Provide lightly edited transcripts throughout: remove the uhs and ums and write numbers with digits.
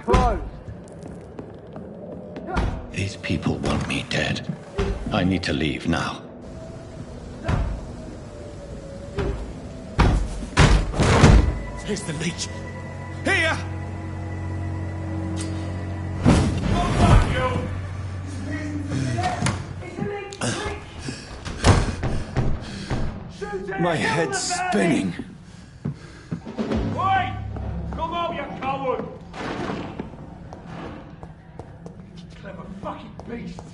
closed. These people want me dead. I need to leave now. Here's the leech. Here! My head's spinning. Wait! Come on, you coward! Clever fucking beasts!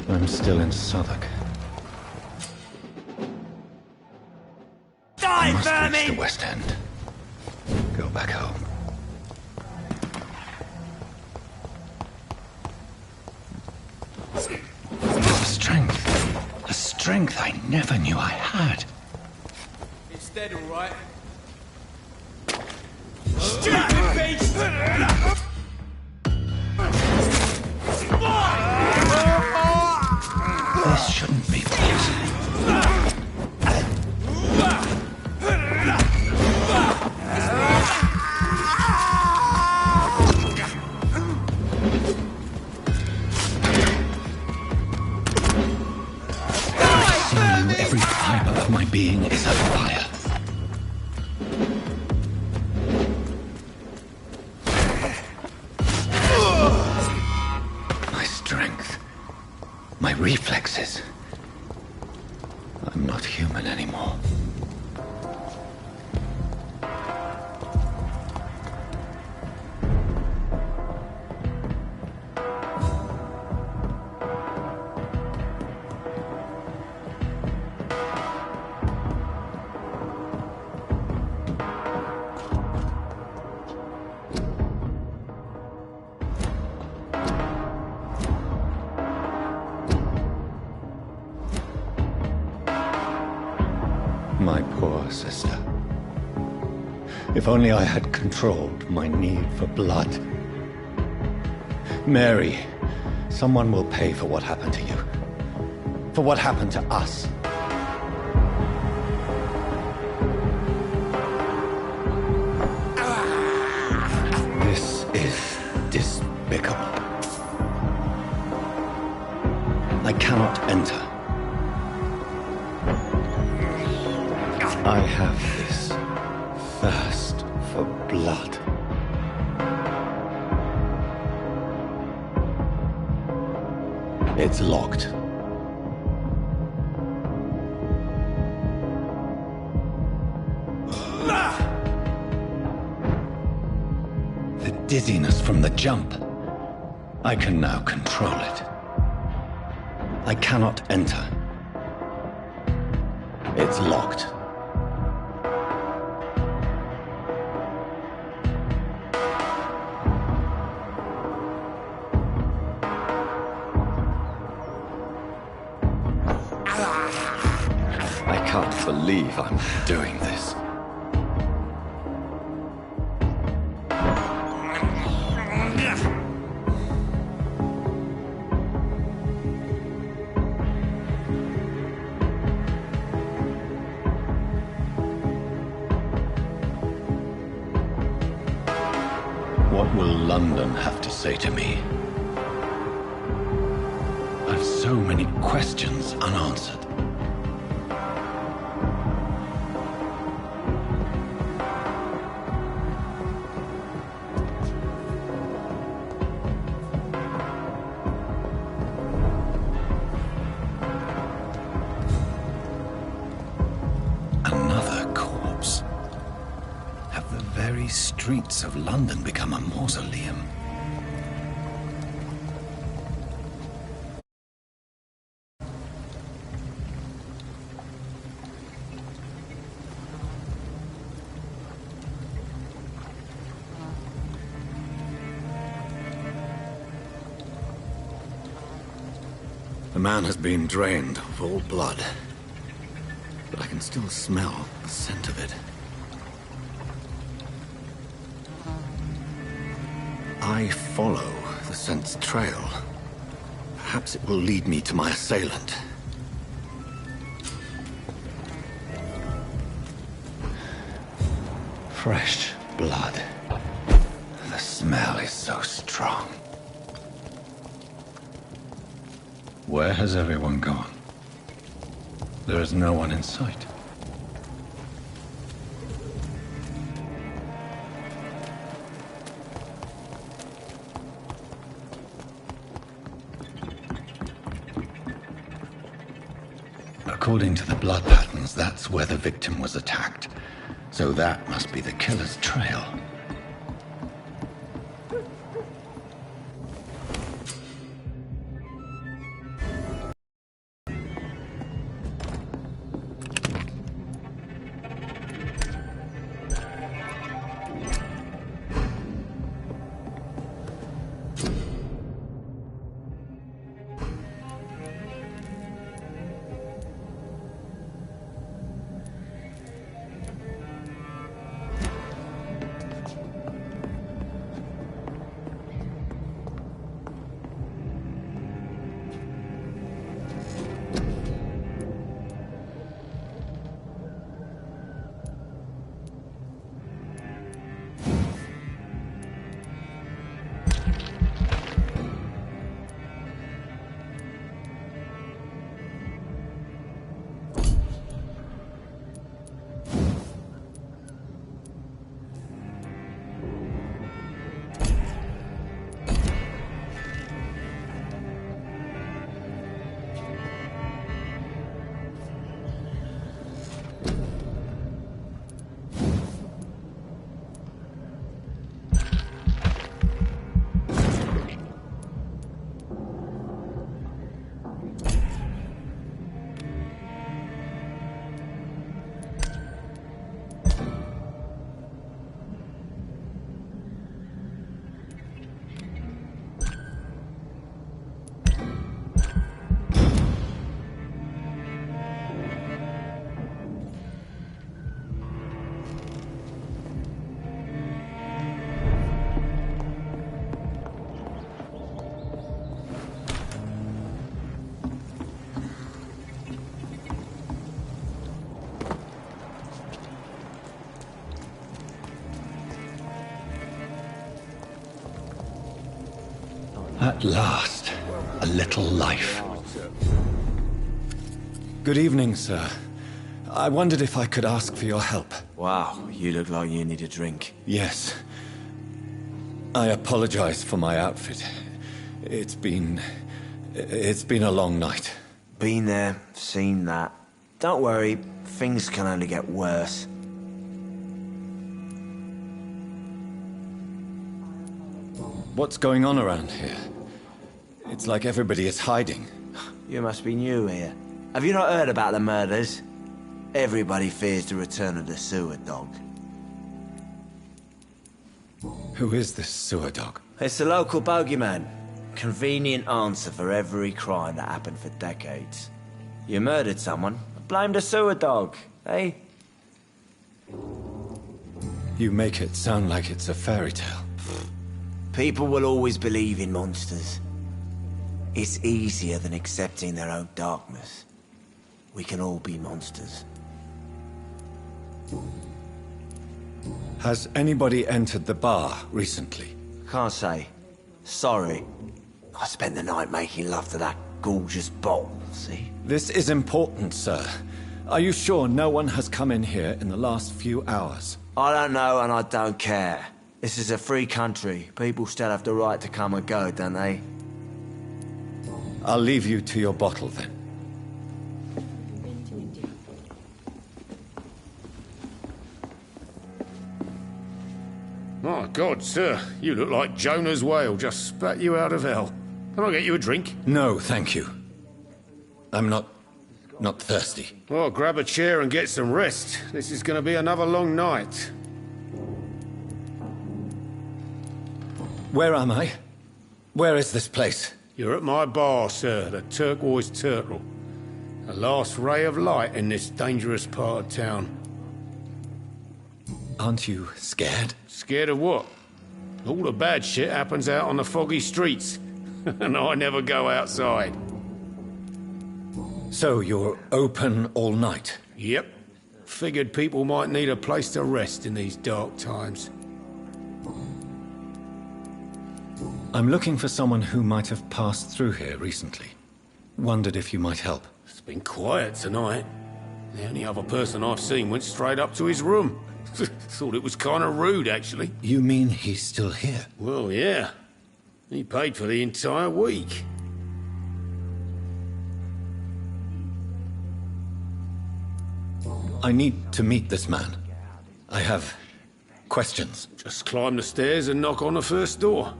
I'm still in Southwark. I must reach the West End. Go back home. A strength I never knew I had. It's dead, all right. Stupid beast! This shouldn't be possible. Every fiber of my being is on fire. My strength, my reflexes. I'm not human anymore. My poor sister. If only I had controlled my need for blood. Mary, someone will pay for what happened to you. For what happened to us. This is despicable. I cannot enter. I have this thirst for blood. It's locked. The dizziness from the jump. I can now control it. I cannot enter. It's locked. I can't believe I'm doing this. What will London have to say to me? I've so many questions unanswered. Another corpse. Have the very streets of London become a mausoleum? The man has been drained of all blood, but I can still smell the scent of it. I follow the scent's trail. Perhaps it will lead me to my assailant. Fresh blood. The smell is so strong. Where has everyone gone? There is no one in sight. According to the blood patterns, that's where the victim was attacked. So that must be the killer's trail. At last, a little life. Good evening, sir. I wondered if I could ask for your help. Wow, you look like you need a drink. Yes. I apologize for my outfit. It's been a long night. Been there, seen that. Don't worry, things can only get worse. What's going on around here? It's like everybody is hiding. You must be new here. Have you not heard about the murders? Everybody fears the return of the sewer dog. Who is this sewer dog? It's the local bogeyman. Convenient answer for every crime that happened for decades. You murdered someone, blame the sewer dog, eh? You make it sound like it's a fairy tale. People will always believe in monsters. It's easier than accepting their own darkness. We can all be monsters. Has anybody entered the bar recently? Can't say. Sorry. I spent the night making love to that gorgeous bottle, see? This is important, sir. Are you sure no one has come in here in the last few hours? I don't know and I don't care. This is a free country. People still have the right to come and go, don't they? I'll leave you to your bottle, then. My God, sir, you look like Jonah's whale just spat you out of hell. Can I get you a drink? No, thank you. I'm not thirsty. Well, grab a chair and get some rest. This is going to be another long night. Where am I? Where is this place? You're at my bar, sir, the Turquoise Turtle. The last ray of light in this dangerous part of town. Aren't you scared? Scared of what? All the bad shit happens out on the foggy streets. and I never go outside. So you're open all night? Yep. Figured people might need a place to rest in these dark times. I'm looking for someone who might have passed through here recently. Wondered if you might help. It's been quiet tonight. The only other person I've seen went straight up to his room. Thought it was kind of rude, actually. You mean he's still here? Well, yeah. He paid for the entire week. I need to meet this man. I have questions. Just climb the stairs and knock on the first door.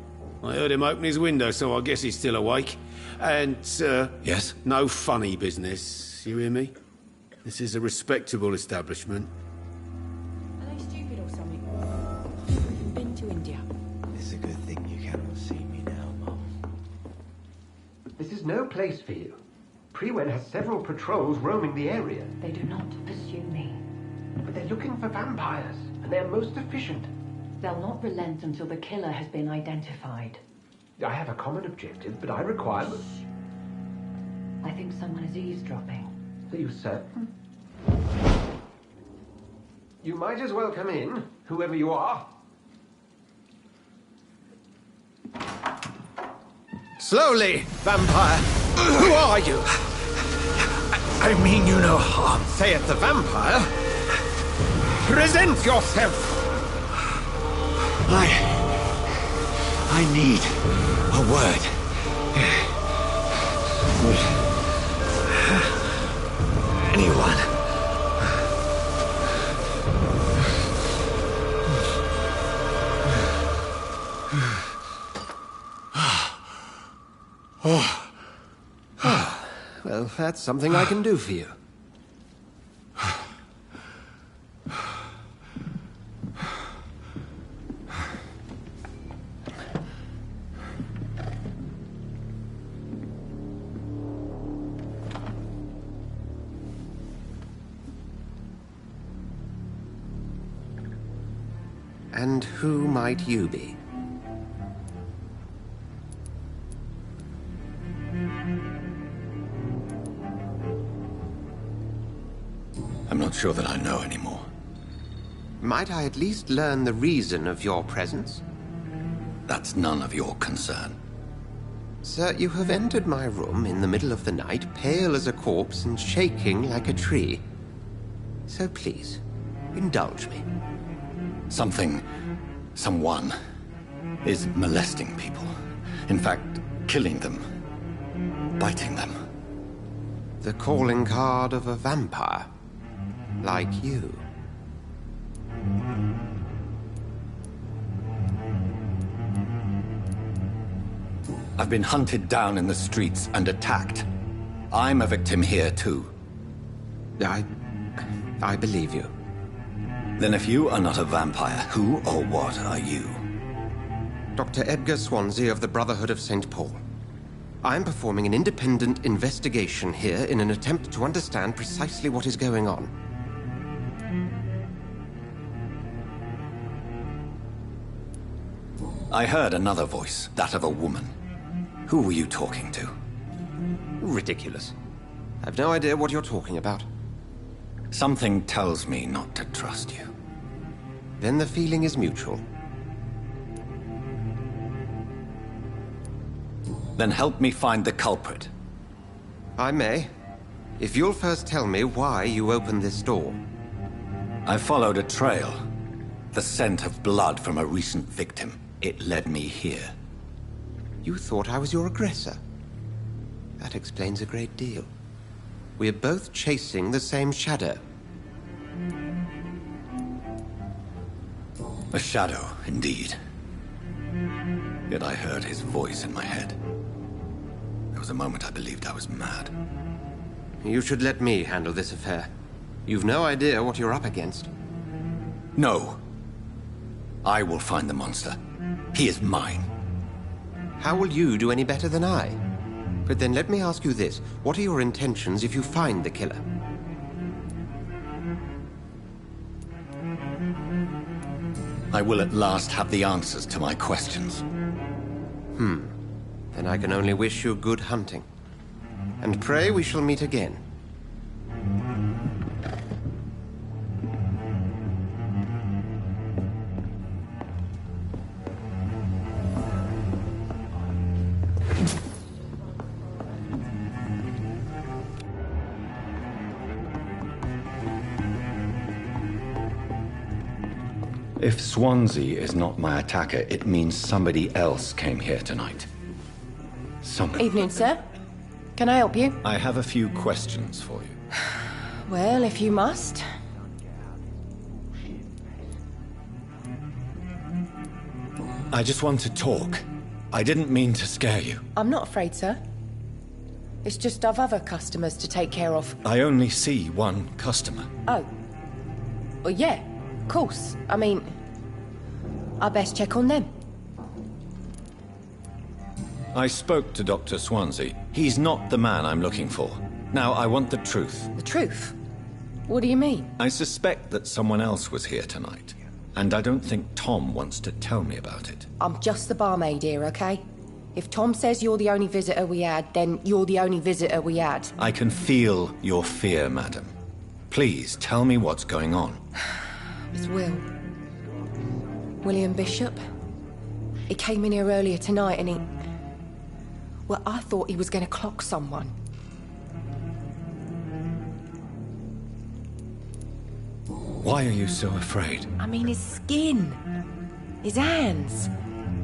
I heard him open his window, so I guess he's still awake. And, Yes? no funny business. You hear me? This is a respectable establishment. Are they stupid or something? I've been to India. It's a good thing you cannot see me now, Mom. This is no place for you. Prewen has several patrols roaming the area. They do not pursue me. But they're looking for vampires, and they're most efficient. They'll not relent until the killer has been identified. I have a common objective, but I require... I think someone is eavesdropping. Are you certain? You might as well come in, whoever you are. Slowly, vampire! Who are you? I mean you no harm. Say it, the vampire. Present yourself! I need a word. Anyone. Well, that's something I can do for you. And who might you be? I'm not sure that I know anymore. Might I at least learn the reason of your presence? That's none of your concern. Sir, you have entered my room in the middle of the night, pale as a corpse and shaking like a tree. So please, indulge me. Someone is molesting people. In fact, killing them. Biting them. The calling card of a vampire. Like you. I've been hunted down in the streets and attacked. I'm a victim here, too. I believe you. Then if you are not a vampire, who or what are you? Dr. Edgar Swansea of the Brotherhood of St. Paul. I'm performing an independent investigation here in an attempt to understand precisely what is going on. I heard another voice, that of a woman. Who were you talking to? Ridiculous. I've no idea what you're talking about. Something tells me not to trust you. Then the feeling is mutual. Then help me find the culprit. I may. If you'll first tell me why you opened this door. I followed a trail. The scent of blood from a recent victim. It led me here. You thought I was your aggressor. That explains a great deal. We're both chasing the same shadow. A shadow, indeed. Yet I heard his voice in my head. There was a moment I believed I was mad. You should let me handle this affair. You've no idea what you're up against. No. I will find the monster. He is mine. How will you do any better than I? But then let me ask you this. What are your intentions if you find the killer? I will at last have the answers to my questions. Then I can only wish you good hunting. And pray we shall meet again. If Swansea is not my attacker, it means somebody else came here tonight. Evening, sir. Can I help you? I have a few questions for you. Well, if you must. I just want to talk. I didn't mean to scare you. I'm not afraid, sir. It's just I've other customers to take care of. I only see one customer. Oh. Well, yeah, of course. I mean, I best check on them. I spoke to Dr. Swansea. He's not the man I'm looking for. Now, I want the truth. The truth? What do you mean? I suspect that someone else was here tonight. And I don't think Tom wants to tell me about it. I'm just the barmaid here, okay? If Tom says you're the only visitor we had, then you're the only visitor we had. I can feel your fear, madam. Please, tell me what's going on. It's Will. William Bishop. He came in here earlier tonight and he... Well, I thought he was going to clock someone. Why are you so afraid? I mean, his skin. His hands.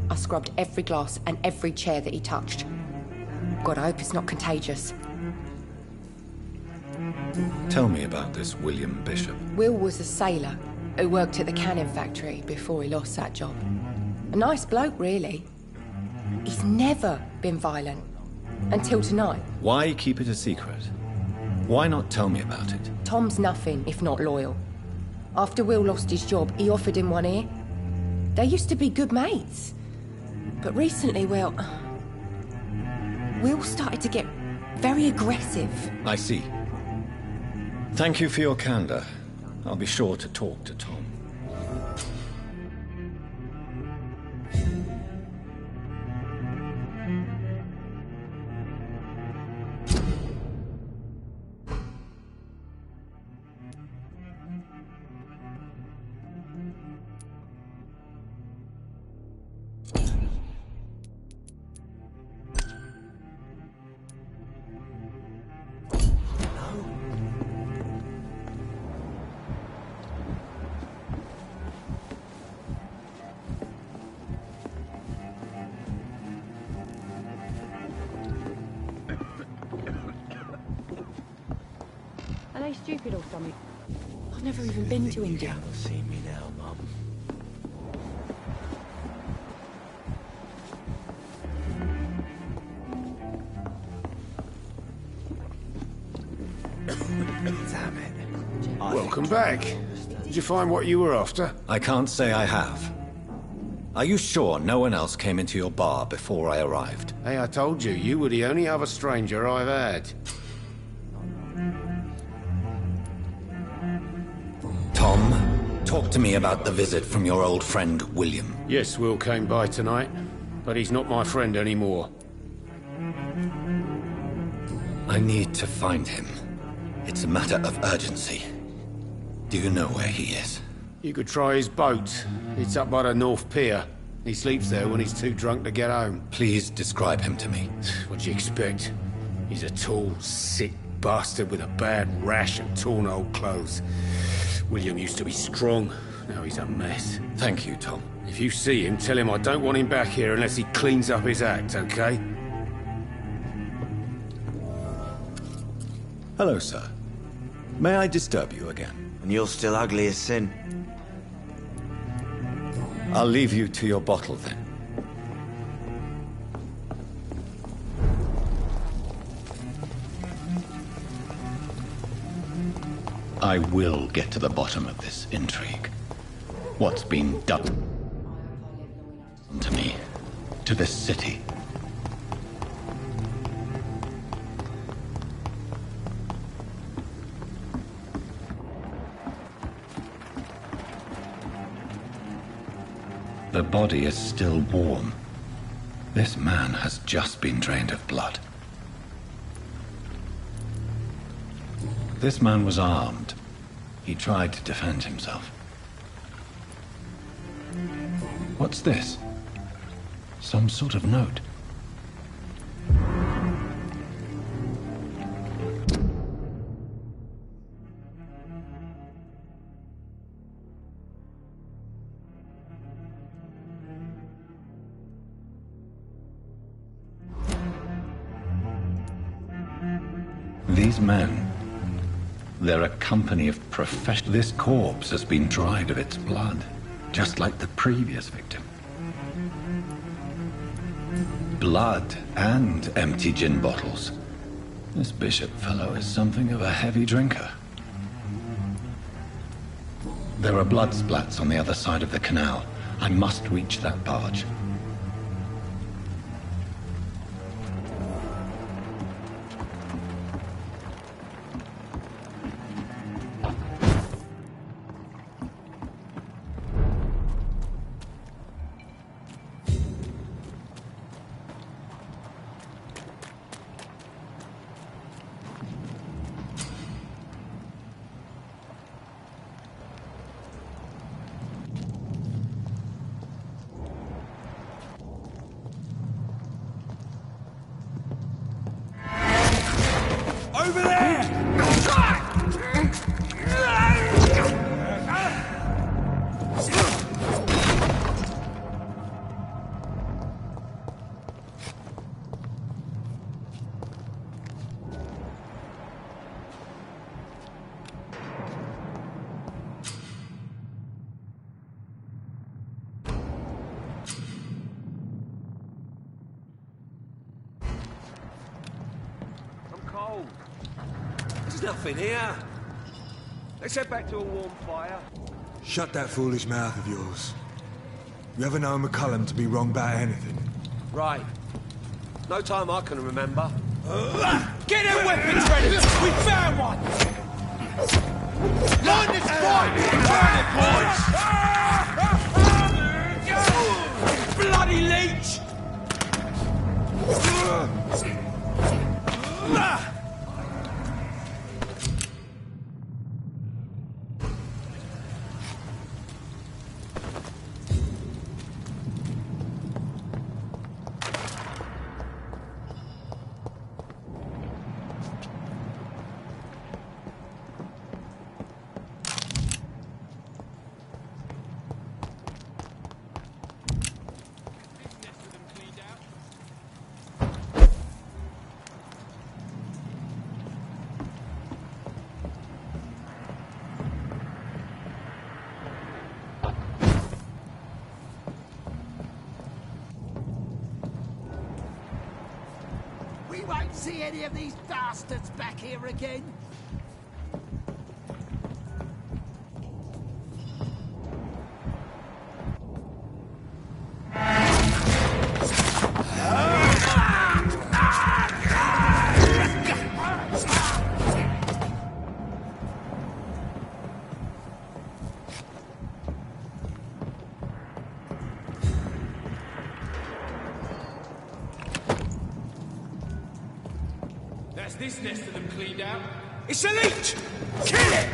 I scrubbed every glass and every chair that he touched. God, I hope it's not contagious. Tell me about this William Bishop. Will was a sailor who worked at the cannon factory before he lost that job. A nice bloke, really. He's never been violent. Until tonight. Why keep it a secret? Why not tell me about it? Tom's nothing if not loyal. After Will lost his job, he offered him one ear. They used to be good mates. But recently, well... Will started to get very aggressive. I see. Thank you for your candor. I'll be sure to talk to Tom. Are they stupid or something? I've never even been to India. You'll see me now, Mum. Damn it. Welcome back. Did you find what you were after? I can't say I have. Are you sure no one else came into your bar before I arrived? Hey, I told you, you were the only other stranger I've had. Tom, talk to me about the visit from your old friend, William. Yes, Will came by tonight, but he's not my friend anymore. I need to find him. It's a matter of urgency. Do you know where he is? You could try his boat. It's up by the North Pier. He sleeps there when he's too drunk to get home. Please describe him to me. What do you expect? He's a tall, sick bastard with a bad rash and torn old clothes. William used to be strong. Now he's a mess. Thank you, Tom. If you see him, tell him I don't want him back here unless he cleans up his act, okay? Hello, sir. May I disturb you again? And you're still ugly as sin. I'll leave you to your bottle, then. I will get to the bottom of this intrigue. What's been done to me, to this city. The body is still warm. This man has just been drained of blood. This man was armed. He tried to defend himself. What's this? Some sort of note. These men, they're a company of professionals. This corpse has been dried of its blood, just like the previous victim. Blood and empty gin bottles. This bishop fellow is something of a heavy drinker. There are blood splats on the other side of the canal. I must reach that barge. Over there! There's nothing here. Let's head back to a warm fire. Shut that foolish mouth of yours. You ever known McCullum to be wrong about anything? Right. No time I can remember. Get their weapons ready! We found one! Line this fight! Burn it, boys! Bloody leech! We won't see any of these bastards back here again. That's this nest of them cleaned out. It's a leech! Kill it!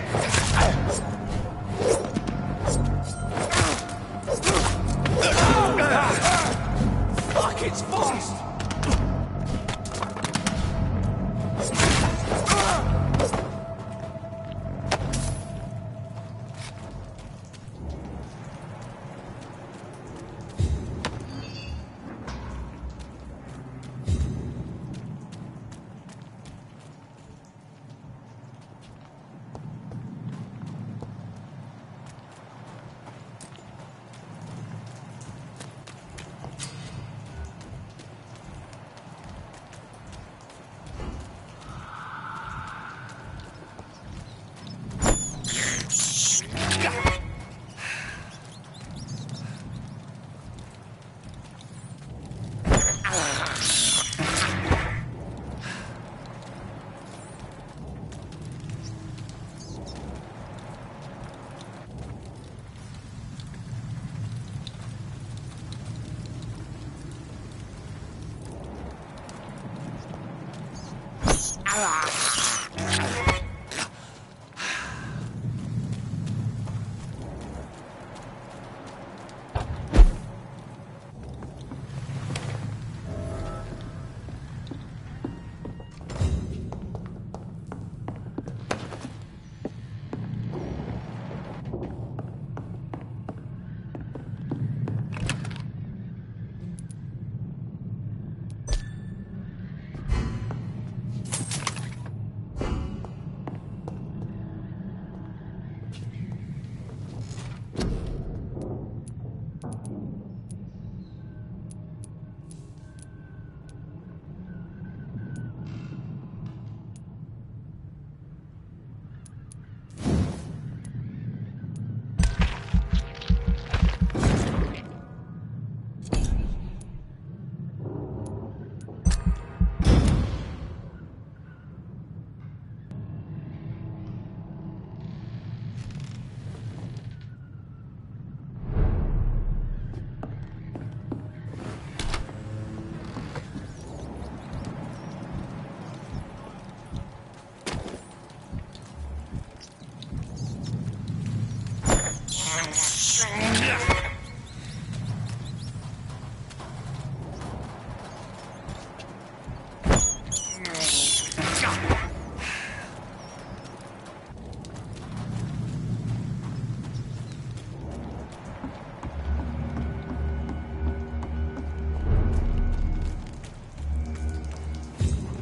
Fuck, it's fast!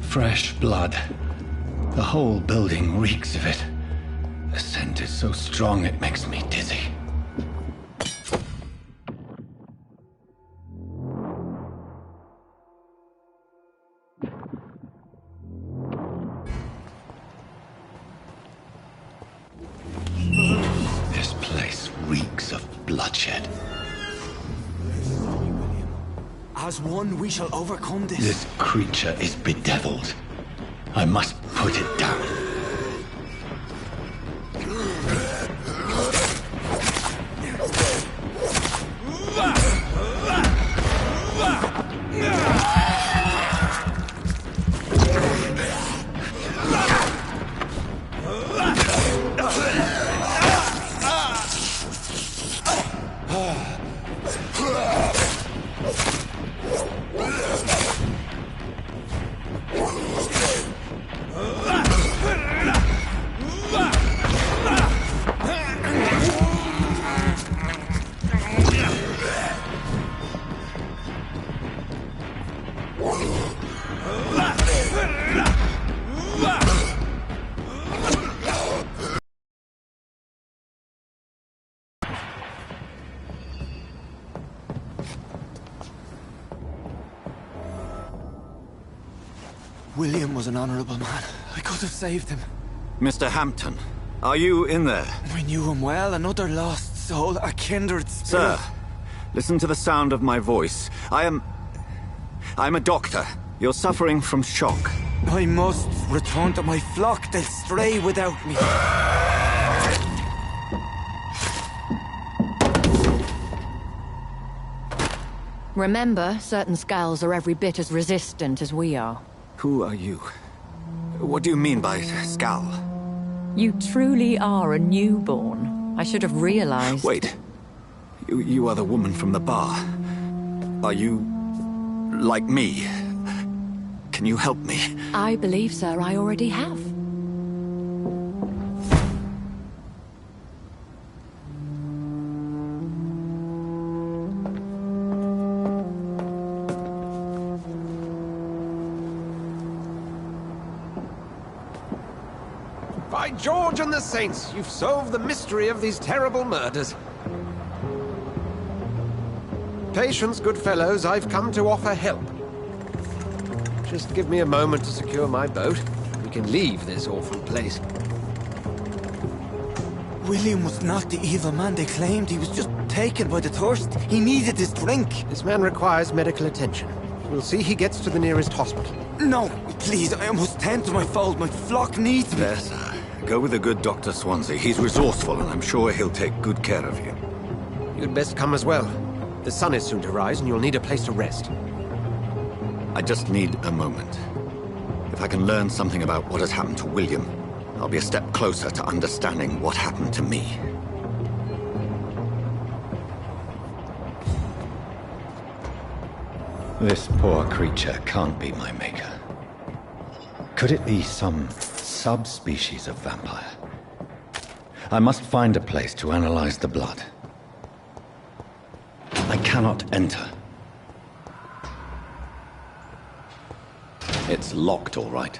Fresh blood. The whole building reeks of it. The scent is so strong it makes me dizzy. This place reeks of bloodshed. As one, we shall overcome this. This creature is bedeviled. I must put it down. William was an honorable man. I could have saved him. Mr. Hampton, are you in there? I knew him well, another lost soul, a kindred spirit. Sir, listen to the sound of my voice. I'm a doctor. You're suffering from shock. I must return to my flock. They'll stray without me. Remember, certain skulls are every bit as resistant as we are. Who are you? What do you mean by skull? You truly are a newborn. I should have realized. Wait. You are the woman from the bar. Are you like me? Can you help me? I believe, sir, I already have. By George and the Saints, you've solved the mystery of these terrible murders. Patience, good fellows, I've come to offer help. Just give me a moment to secure my boat. We can leave this awful place. William was not the evil man they claimed. He was just taken by the thirst. He needed his drink. This man requires medical attention. We'll see he gets to the nearest hospital. No, please, I must tend to my fold. My flock needs me. There, sir. Go with the good Dr. Swansea. He's resourceful, and I'm sure he'll take good care of you. You'd best come as well. The sun is soon to rise, and you'll need a place to rest. I just need a moment. If I can learn something about what has happened to William, I'll be a step closer to understanding what happened to me. This poor creature can't be my maker. Could it be some subspecies of vampire? I must find a place to analyze the blood. I cannot enter. It's locked, all right.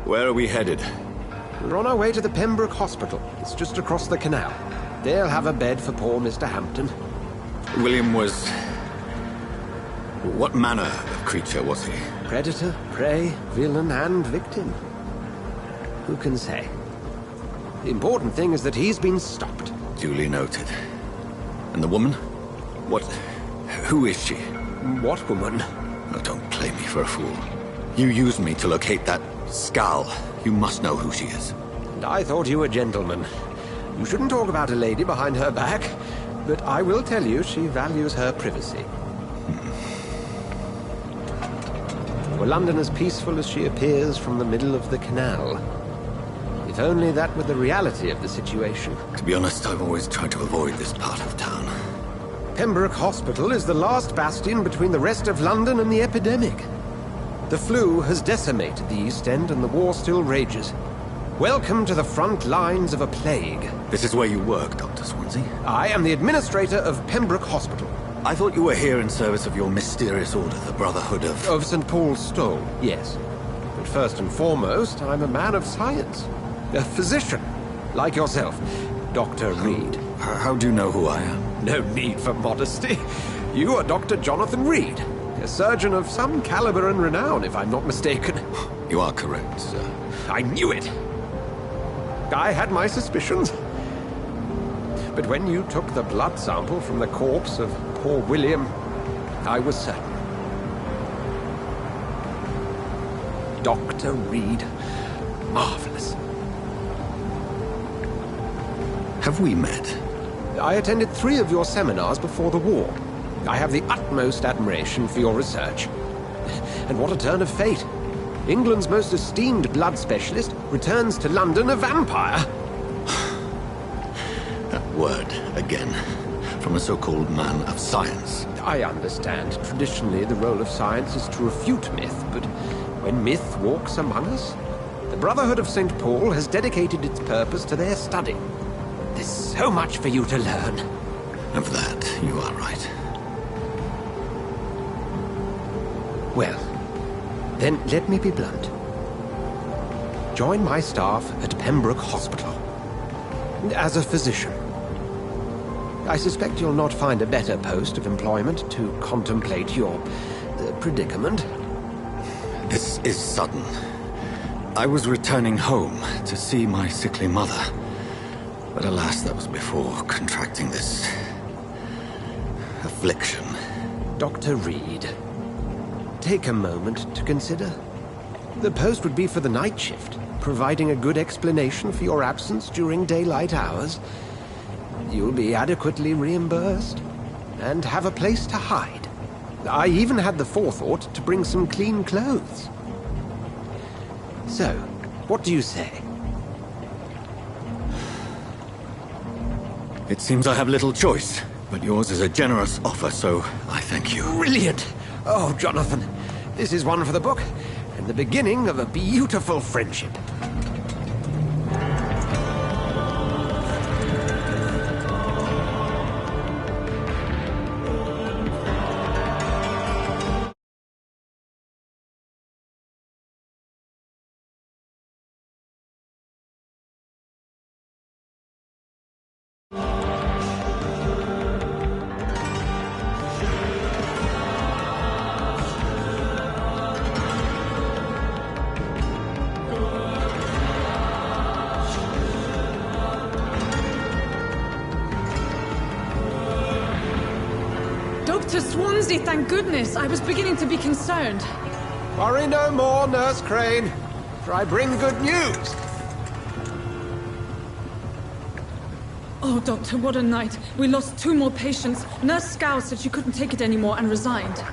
Where are we headed? We're on our way to the Pembroke Hospital. It's just across the canal. They'll have a bed for poor Mr. Hampton. William was... What manner of creature was he? Predator, prey, villain, and victim. Who can say? The important thing is that he's been stopped. Duly noted. And the woman? What... Who is she? What woman? Oh, don't play me for a fool. You used me to locate that skull. You must know who she is. And I thought you a gentleman. You shouldn't talk about a lady behind her back, but I will tell you she values her privacy. Were London as peaceful as she appears from the middle of the canal? If only that were the reality of the situation. To be honest, I've always tried to avoid this part of town. Pembroke Hospital is the last bastion between the rest of London and the epidemic. The flu has decimated the East End and the war still rages. Welcome to the front lines of a plague. This is where you work, Dr. Swansea? I am the administrator of Pembroke Hospital. I thought you were here in service of your mysterious order, the Brotherhood of... Of St. Paul's Stole, yes. But first and foremost, I'm a man of science. A physician, like yourself, Dr. Reed. How do you know who I am? No need for modesty. You are Dr. Jonathan Reed, a surgeon of some caliber and renown, if I'm not mistaken. You are correct, sir. I knew it! I had my suspicions. But when you took the blood sample from the corpse of poor William, I was certain. Dr. Reed. Marvelous. Have we met? I attended 3 of your seminars before the war. I have the utmost admiration for your research. And what a turn of fate. England's most esteemed blood specialist returns to London a vampire. That word, again, from a so-called man of science. I understand. Traditionally, the role of science is to refute myth, but when myth walks among us, the Brotherhood of St. Paul has dedicated its purpose to their study. There's so much for you to learn. Of that, you are right. Well, then let me be blunt. Join my staff at Pembroke Hospital. As a physician. I suspect you'll not find a better post of employment to contemplate your predicament. This is sudden. I was returning home to see my sickly mother. But alas, that was before contracting this... affliction. Dr. Reed, take a moment to consider. The post would be for the night shift, providing a good explanation for your absence during daylight hours. You'll be adequately reimbursed, and have a place to hide. I even had the forethought to bring some clean clothes. So, what do you say? It seems I have little choice, but yours is a generous offer, so I thank you. Brilliant! Oh, Jonathan, this is one for the book, and the beginning of a beautiful friendship. Swansea, thank goodness. I was beginning to be concerned. Worry no more, Nurse Crane, for I bring good news. Oh, Doctor, what a night. We lost 2 more patients. Nurse Scow said she couldn't take it anymore and resigned.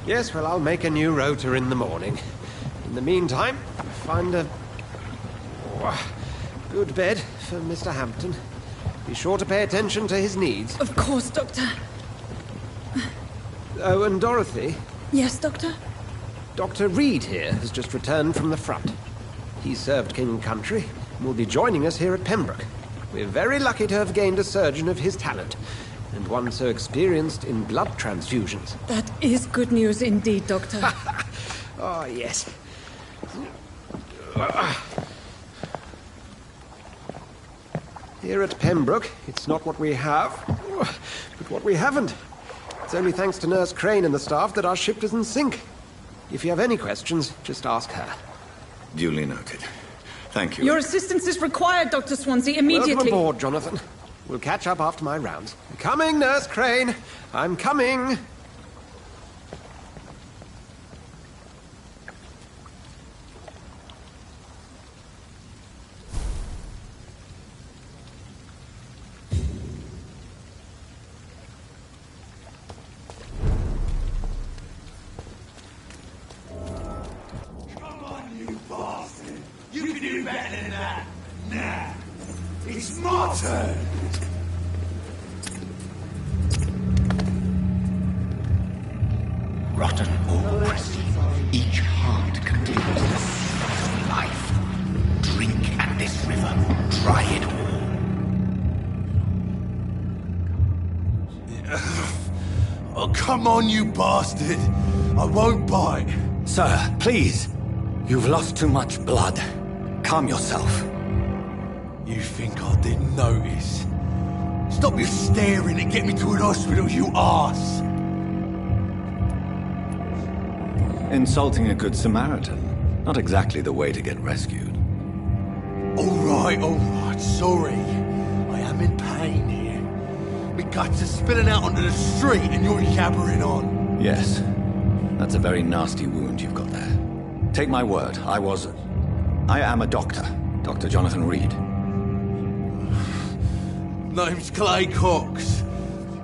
Yes, well, I'll make a new rota in the morning. In the meantime, find a good bed for Mr. Hampton. Be sure to pay attention to his needs. Of course, Doctor. Oh, and Dorothy? Yes, Doctor? Dr. Reed here has just returned from the front. He served King and Country and will be joining us here at Pembroke. We're very lucky to have gained a surgeon of his talent, and one so experienced in blood transfusions. That is good news indeed, Doctor. Oh, yes. Here at Pembroke, it's not what we have, but what we haven't. It's only thanks to Nurse Crane and the staff that our ship doesn't sink. If you have any questions, just ask her. Duly noted. Thank you. Your assistance is required, Dr. Swansea, immediately. Welcome aboard, Jonathan. We'll catch up after my rounds. I'm coming, Nurse Crane. I'm coming. It's my turn! Rotten or pristine, each heart contains the seed of life. Drink at this river, try it all. Oh, come on, you bastard! I won't bite! Sir, please. You've lost too much blood. Calm yourself. You think I didn't notice? Stop your staring and get me to an hospital, you arse! Insulting a good Samaritan. Not exactly the way to get rescued. Alright, sorry. I am in pain here. My guts are spilling out onto the street and you're yabbering on. Yes. That's a very nasty wound you've got there. Take my word, I am a doctor. Dr. Jonathan Reed. Name's Clay Cox.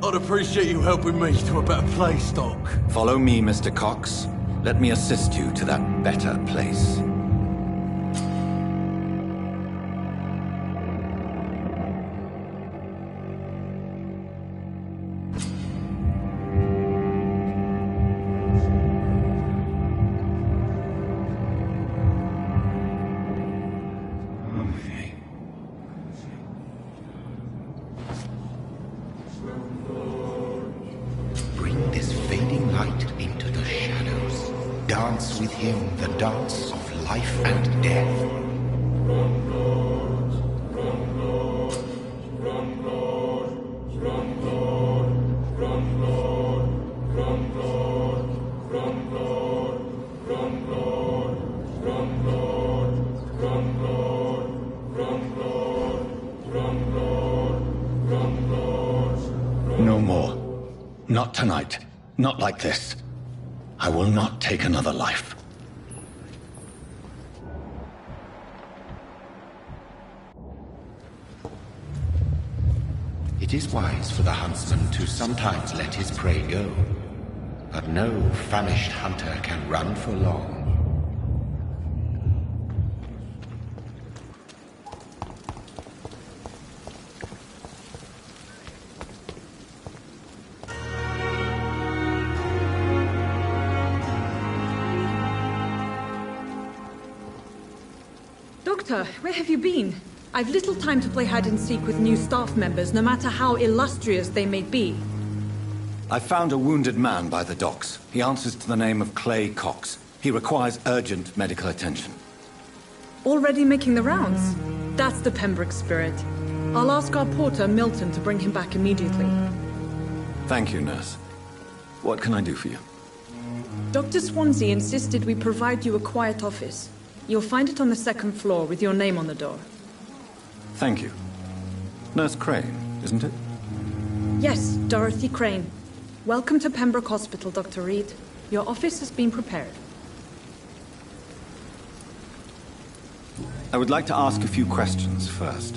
I'd appreciate you helping me to a better place, Doc. Follow me, Mr. Cox. Let me assist you to that better place. Bring this fading light into the shadows. Dance with him the dance of life and death. No more. Not tonight. Not like this. I will not take another life. It is wise for the huntsman to sometimes let his prey go, but no famished hunter can run for long. Doctor, where have you been? I've little time to play hide and seek with new staff members, no matter how illustrious they may be. I found a wounded man by the docks. He answers to the name of Clay Cox. He requires urgent medical attention. Already making the rounds? That's the Pembroke spirit. I'll ask our porter, Milton, to bring him back immediately. Thank you, nurse. What can I do for you? Dr. Swansea insisted we provide you a quiet office. You'll find it on the 2nd floor with your name on the door. Thank you. Nurse Crane, isn't it? Yes, Dorothy Crane. Welcome to Pembroke Hospital, Dr. Reed. Your office has been prepared. I would like to ask a few questions first.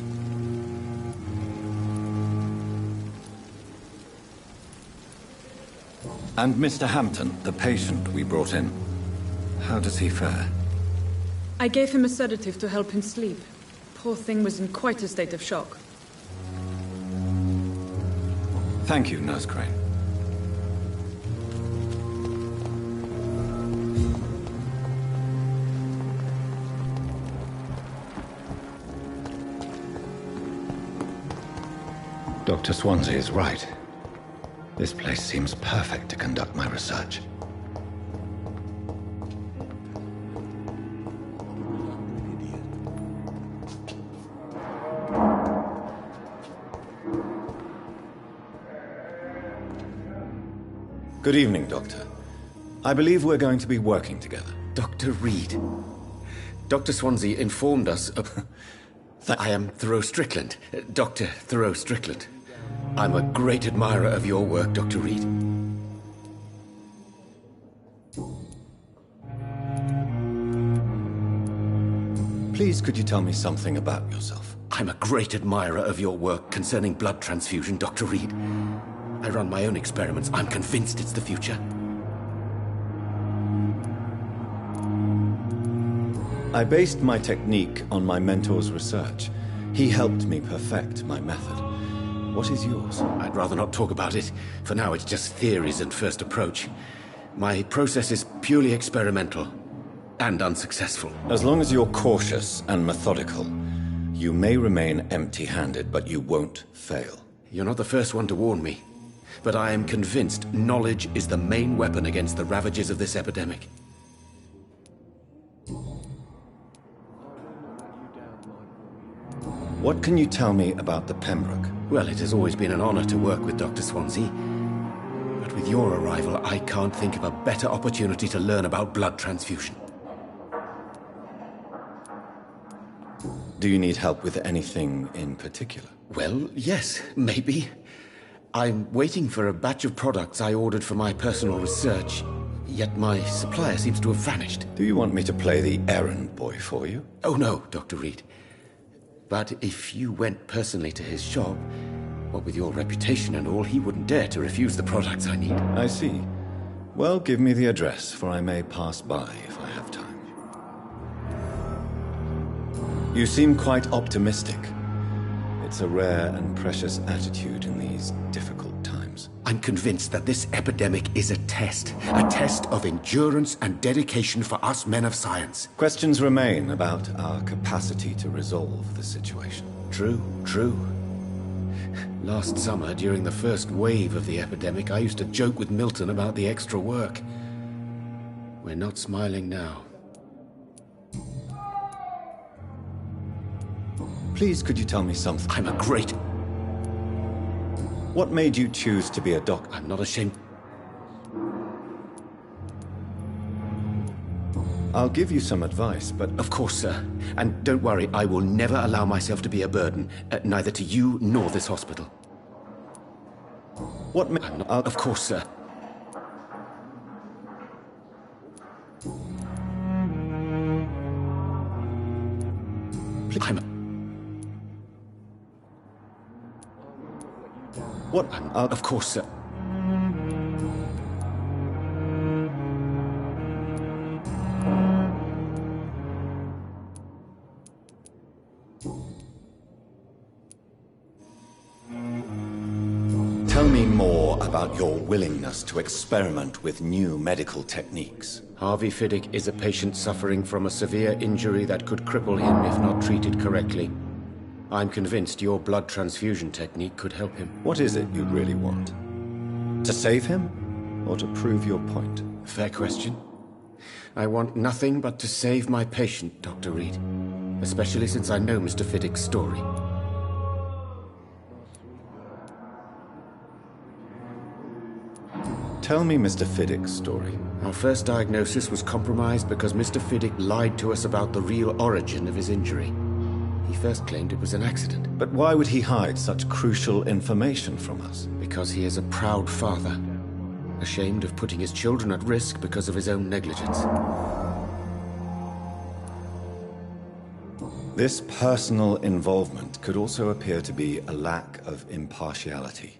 And Mr. Hampton, the patient we brought in, how does he fare? I gave him a sedative to help him sleep. Poor thing was in quite a state of shock. Thank you, Nurse Crane. Dr. Swansea is right. This place seems perfect to conduct my research. Good evening, Doctor. I believe we're going to be working together. Dr. Reed. Dr. Swansea informed us of... I am Thoreau Strickland. Dr. Thoreau Strickland. I'm a great admirer of your work, Dr. Reed. Please, could you tell me something about yourself? I'm a great admirer of your work concerning blood transfusion, Dr. Reed. I run my own experiments. I'm convinced it's the future. I based my technique on my mentor's research. He helped me perfect my method. What is yours? I'd rather not talk about it. For now, it's just theories and first approach. My process is purely experimental and unsuccessful. As long as you're cautious and methodical, you may remain empty-handed, but you won't fail. You're not the first one to warn me. But I am convinced knowledge is the main weapon against the ravages of this epidemic. What can you tell me about the Pembroke? Well, it has always been an honor to work with Dr. Swansea. But with your arrival, I can't think of a better opportunity to learn about blood transfusion. Do you need help with anything in particular? Well, yes, maybe. I'm waiting for a batch of products I ordered for my personal research, yet my supplier seems to have vanished. Do you want me to play the errand boy for you? Oh no, Dr. Reed. But if you went personally to his shop, what with your reputation and all, he wouldn't dare to refuse the products I need. I see. Well, give me the address, for I may pass by if I have time. You seem quite optimistic. It's a rare and precious attitude in these difficult times. I'm convinced that this epidemic is a test of endurance and dedication for us men of science. Questions remain about our capacity to resolve the situation. True, true. Last summer, during the first wave of the epidemic, I used to joke with Milton about the extra work. We're not smiling now. Please, could you tell me something? I'm a great... What made you choose to be a doctor? I'm not ashamed. I'll give you some advice, but... Of course, sir. And don't worry, I will never allow myself to be a burden, neither to you nor this hospital. What I'm not... Of course, sir. I'm... What? Of course, sir. Tell me more about your willingness to experiment with new medical techniques. Harvey Fiddick is a patient suffering from a severe injury that could cripple him if not treated correctly. I'm convinced your blood transfusion technique could help him. What is it you'd really want? To save him? Or to prove your point? Fair question. I want nothing but to save my patient, Dr. Reed. Especially since I know Mr. Fiddick's story. Tell me Mr. Fiddick's story. Our first diagnosis was compromised because Mr. Fiddick lied to us about the real origin of his injury. He first claimed it was an accident. But why would he hide such crucial information from us? Because he is a proud father. ashamed of putting his children at risk because of his own negligence. This personal involvement could also appear to be a lack of impartiality.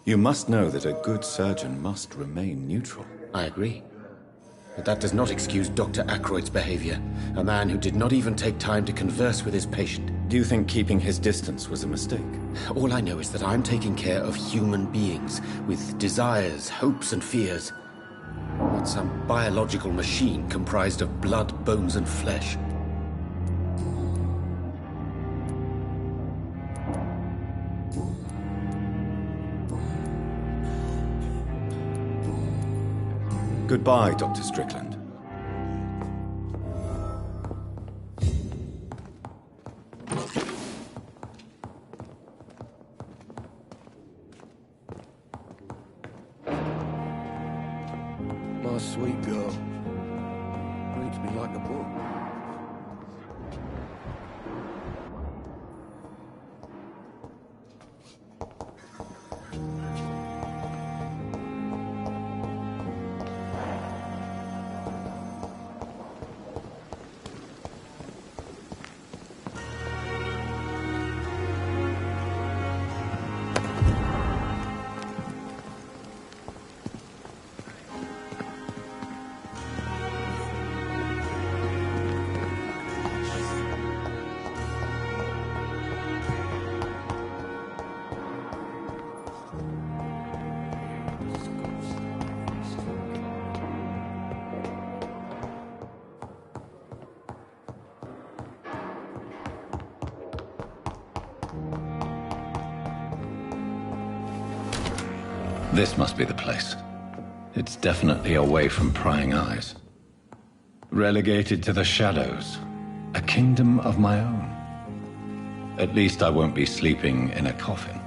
You must know that a good surgeon must remain neutral. I agree. But that does not excuse Dr. Ackroyd's behavior, a man who did not even take time to converse with his patient. Do you think keeping his distance was a mistake? All I know is that I'm taking care of human beings, with desires, hopes, and fears. Not some biological machine comprised of blood, bones, and flesh. Goodbye, Dr. Strickland. My sweet girl. Reads me like a book. This must be the place. It's definitely away from prying eyes. Relegated to the shadows. A kingdom of my own. At least I won't be sleeping in a coffin.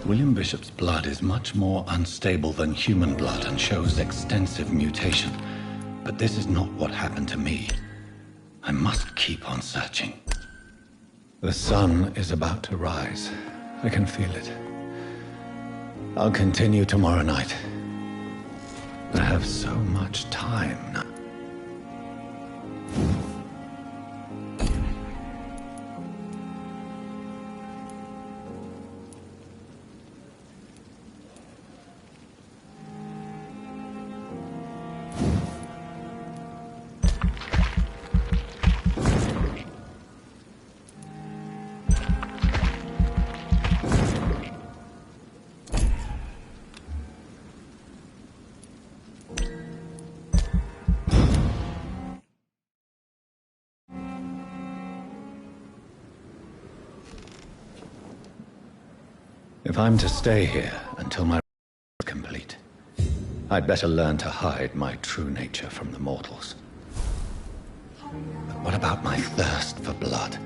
William Bishop's blood is much more unstable than human blood and shows extensive mutation. But this is not what happened to me. I must keep on searching. The sun is about to rise. I can feel it. I'll continue tomorrow night. I have so much time now. If I'm to stay here until my is complete, I'd better learn to hide my true nature from the mortals. But what about my thirst for blood?